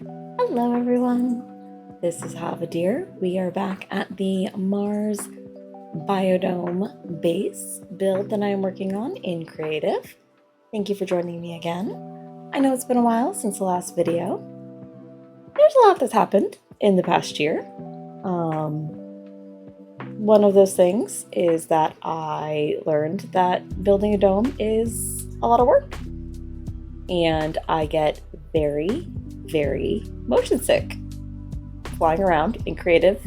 Hello everyone, this is Havadir. We are back at the Mars BioDome base build that I am working on in Creative. Thank you for joining me again. I know it's been a while since the last video. There's a lot that's happened in the past year. One of those things is that I learned that building a dome is a lot of work, and I get very motion sick flying around in Creative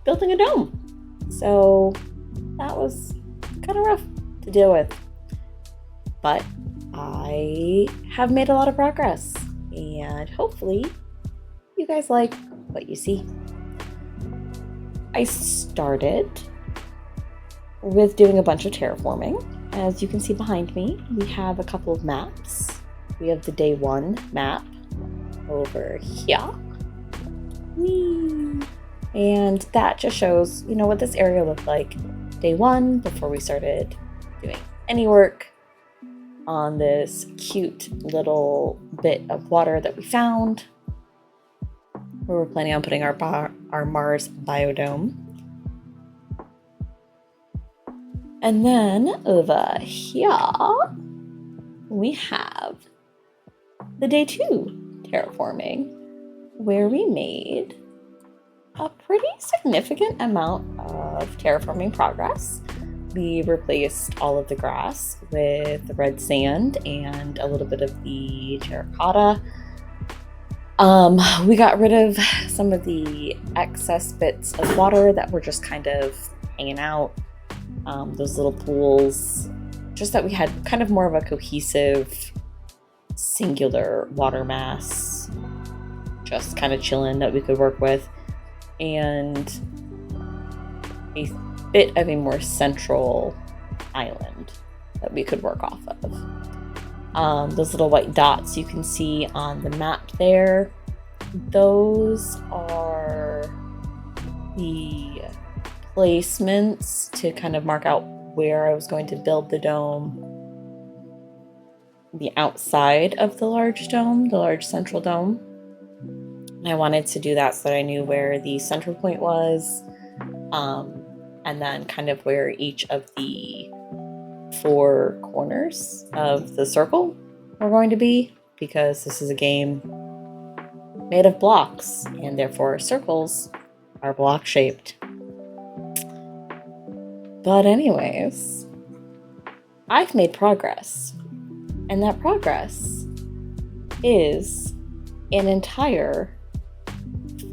building a dome. So that was kind of rough to deal with, but I have made a lot of progress, and hopefully you guys like what you see. I started with doing a bunch of terraforming. As you can see behind me, we have a couple of maps. We have the day one map over here. Whee! And that just shows, what this area looked like day one before we started doing any work on this cute little bit of water that we found, where we're planning on putting our Mars biodome. And then over here, we have the day two terraforming, where we made a pretty significant amount of terraforming progress. We replaced all of the grass with the red sand and a little bit of the terracotta. We got rid of some of the excess bits of water that were just kind of hanging out, those little pools, just that we had kind of more of a cohesive singular water mass just kind of chilling that we could work with, and a bit of a more central island that we could work off of. Those little white dots you can see on the map there, those are the placements to kind of mark out where I was going to build the dome. The outside of the large dome, the large central dome. I wanted to do that so that I knew where the central point was, and then kind of where each of the four corners of the circle were going to be, because this is a game made of blocks, and therefore circles are block shaped. But anyways, I've made progress. And that progress is an entire,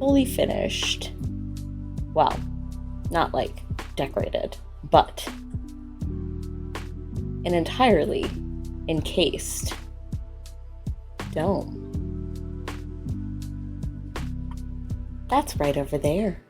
fully finished, well, not like decorated, but an entirely encased dome. That's right over there.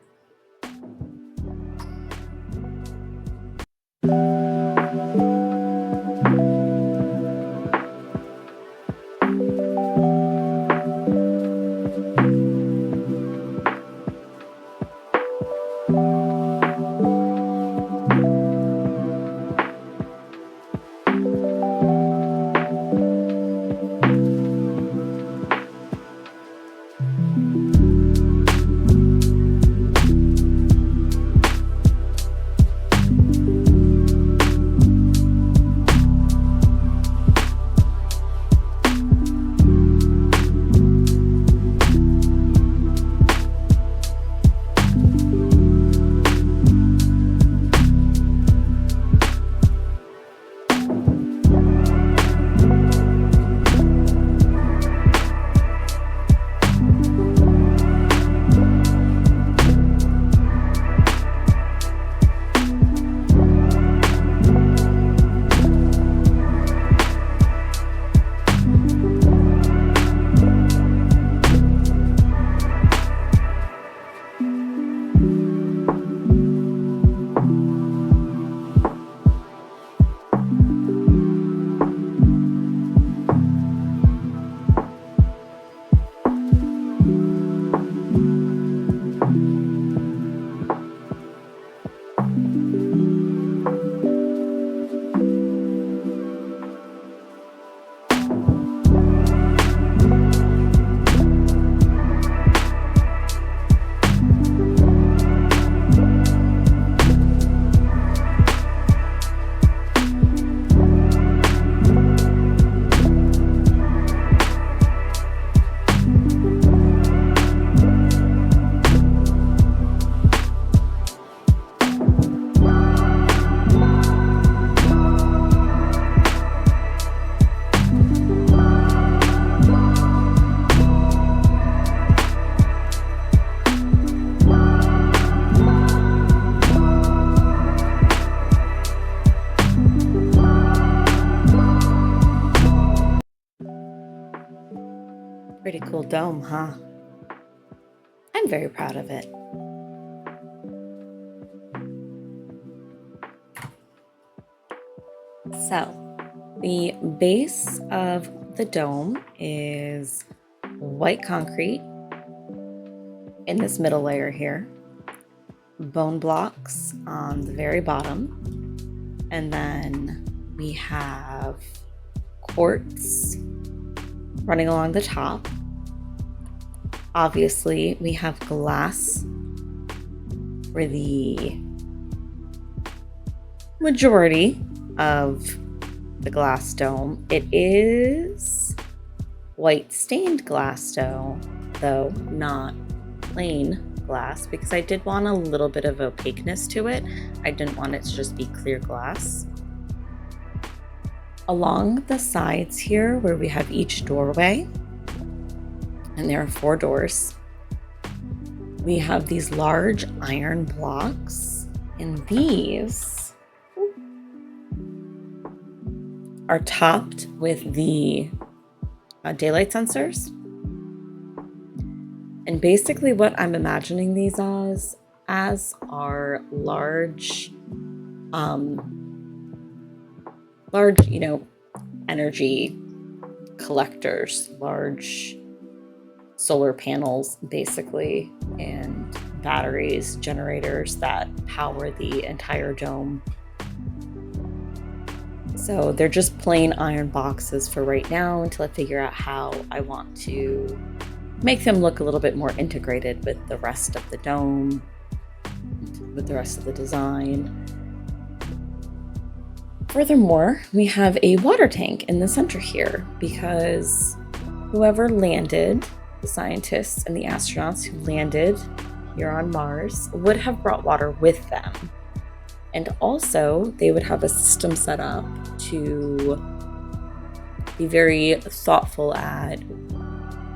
cool dome, huh? I'm very proud of it. So, the base of the dome is white concrete in this middle layer here, bone blocks on the very bottom, and then we have quartz running along the top. Obviously, we have glass for the majority of the glass dome. It is white stained glass though, not plain glass, because I did want a little bit of opaqueness to it. I didn't want it to just be clear glass. Along the sides here, where we have each doorway, and there are 4 doors, we have these large iron blocks, and these are topped with the daylight sensors. And basically what I'm imagining these as are large, energy collectors, large solar panels, basically, and batteries, generators that power the entire dome. So they're just plain iron boxes for right now until I figure out how I want to make them look a little bit more integrated with the rest of the dome, with the rest of the design. Furthermore, we have a water tank in the center here because whoever landed, the scientists and the astronauts who landed here on Mars, would have brought water with them. And also, they would have a system set up to be very thoughtful at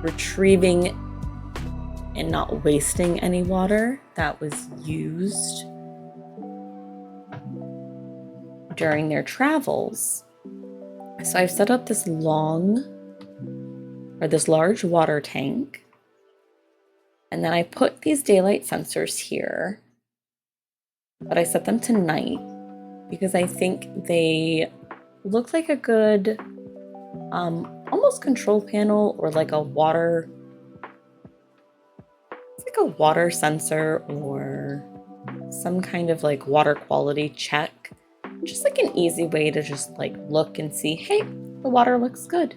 retrieving and not wasting any water that was used during their travels. So I've set up this large water tank, and then I put these daylight sensors here, but I set them to night because I think they look like a good almost control panel, or like a water, it's like a water sensor or some kind of like water quality check. Just like an easy way to just like look and see, hey, the water looks good.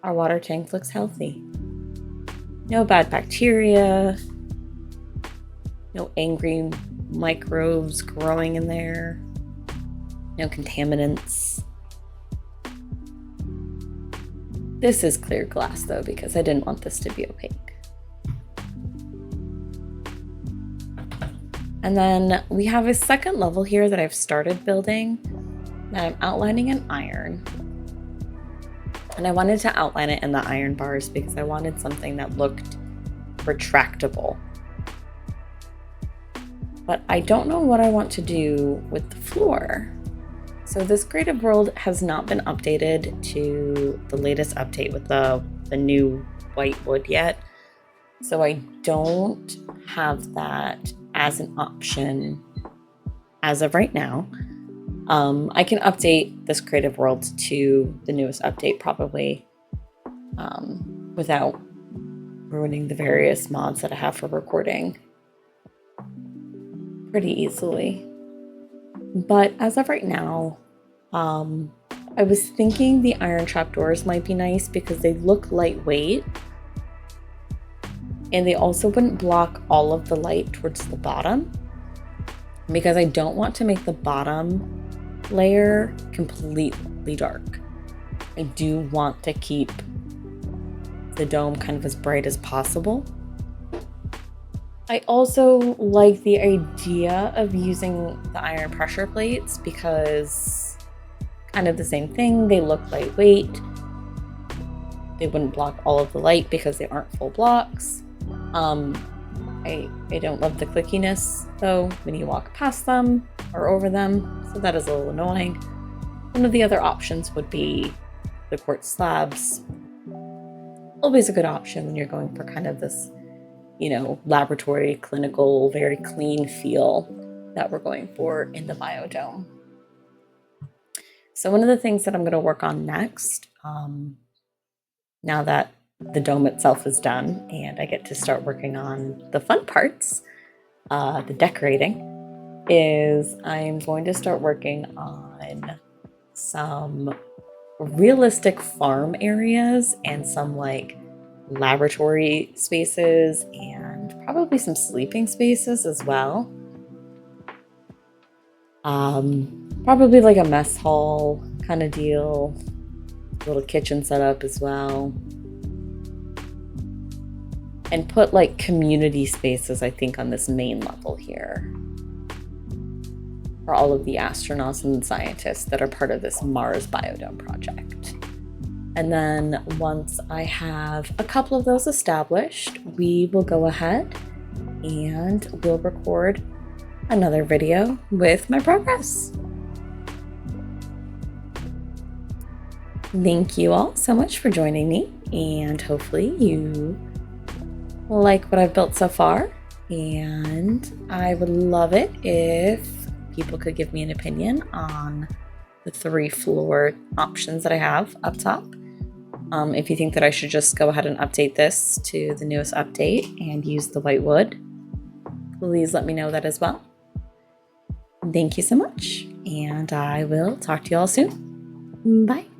Our water tank looks healthy. No bad bacteria, no angry microbes growing in there, no contaminants. This is clear glass though, because I didn't want this to be opaque. And then we have a second level here that I've started building, that I'm outlining in iron. And I wanted to outline it in the iron bars because I wanted something that looked retractable. But I don't know what I want to do with the floor. So this creative world has not been updated to the latest update with the new white wood yet. So I don't have that as an option as of right now. I can update this creative world to the newest update probably without ruining the various mods that I have for recording pretty easily. But as of right now, I was thinking the iron trapdoors might be nice because they look lightweight, and they also wouldn't block all of the light towards the bottom, because I don't want to make the bottom layer completely dark. I do want to keep the dome kind of as bright as possible. I also like the idea of using the iron pressure plates because kind of the same thing. They look lightweight. They wouldn't block all of the light because they aren't full blocks. I don't love the clickiness though when you walk past them or over them, so that is a little annoying. One of the other options would be the quartz slabs, always a good option when you're going for kind of this, laboratory, clinical, very clean feel that we're going for in the BioDome. So one of the things that I'm going to work on next, now that the dome itself is done and I get to start working on the fun parts, the decorating, is I'm going to start working on some realistic farm areas and some like laboratory spaces and probably some sleeping spaces as well. Probably like a mess hall kind of deal, little kitchen setup as well. And put like community spaces, I think, on this main level here for all of the astronauts and scientists that are part of this Mars Biodome project. And then once I have a couple of those established, we will go ahead and we'll record another video with my progress. Thank you all so much for joining me, and hopefully you like what I've built so far. And I would love it if people could give me an opinion on the 3 floor options that I have up top. If you think that I should just go ahead and update this to the newest update and use the white wood, please let me know that as well. Thank you so much, and I will talk to you all soon. Bye.